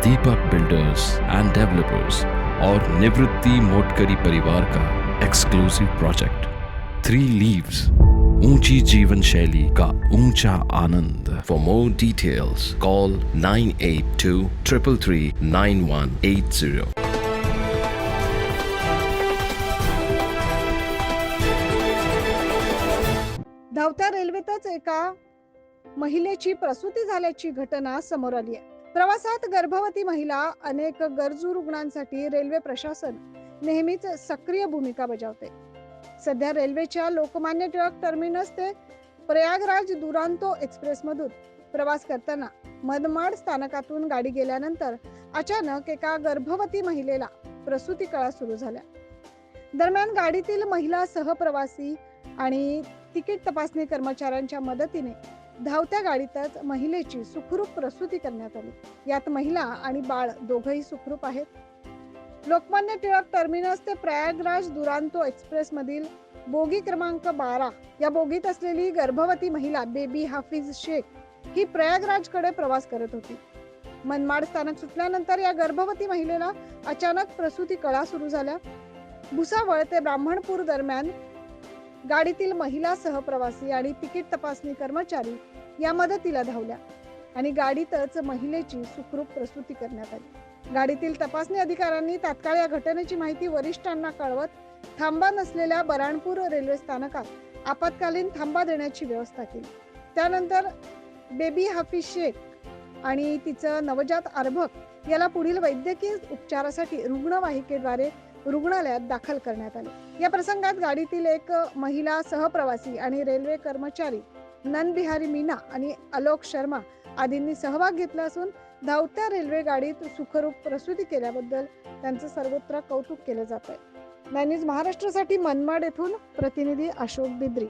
Deepak builders end developers और निवृत्ति मोटकरी परिवार का एक्सक्लूसिव प्रोजेक्ट 3 लीव्स, ऊंची जीवन शैली का ऊंचा आनंद। For more details call 9823339180। धावत्या रेल्वेतच एका महिलेची प्रसूती झाल्याची घटना समोर आली आहे। प्रवासात गर्भवती महिला, अनेक गरजू रुग्णांसाठी रेल्वे प्रशासन नेहमीच सक्रिय भूमिका बजावते। सध्या रेल्वेच्या लोकमान्य टिळक टर्मिनस ते प्रयागराज दुरांतो एक्सप्रेस मधून प्रवास करताना मनमाड स्थानकातून गाडी गेल्यानंतर अचानक एका गर्भवती महिलेला प्रसूती कळा सुरू झाल्या। दरम्यान गाडीतील महिला सहप्रवासी आणि तिकीट तपासणी कर्मचाऱ्यांच्या मदतीने धावत्या गाडीतच महिलेची सुखरूप प्रसूती करण्यात आली। यात महिला आणि बाळ दोघंही सुखरूप आहेत। लोकमान्य टिळक टर्मिनस ते प्रयागराज दुरांतो एक्सप्रेस मधील बोगी क्रमांक 12 या बोगीत असलेली गर्भवती महिला बेबी हाफिज शेख ही प्रयागराजकडे प्रवास करत होती। मनमाड स्थानक सुटल्यानंतर या गर्भवती महिलेला अचानक प्रसूती कळा सुरू झाल्या। भुसावळ ते ब्राह्मणपूर दरम्यान गाडीतील महिला सहप्रवासी आणि तिकीट तपासणी कर्मचारी या मदतीला धावल्या आणि गाडीतच महिलेची सुखरूप प्रसूती करण्यात आली। गाडीतील तपासणी अधिकाऱ्यांनी तात्काळ या घटनेची माहिती वरिष्ठांना कळवत थांबा नसलेल्या बराणपूर रेल्वे स्थानकात आपत्कालीन थांबा देण्याची व्यवस्था केली। त्यानंतर बेबी हाफिज शेख आणि तिचं नवजात अर्भक याला पुढील वैद्यकीय उपचारासाठी रुग्णवाहिकेद्वारे रुग्णालयात दाखल करण्यात आले। या प्रसंगात गाडीतील एक महिला सहप्रवासी आणि रेल्वे कर्मचारी नंदबिहारी मीना आणि आलोक शर्मा आदींनी सहभाग घेतला असून धावत्या रेल्वे गाडीत सुखरूप प्रसूती केल्याबद्दल त्यांचं सर्वत्र कौतुक केलं जात आहे। न्यूज महाराष्ट्रासाठी मनमाड येथून प्रतिनिधी अशोक बिद्री।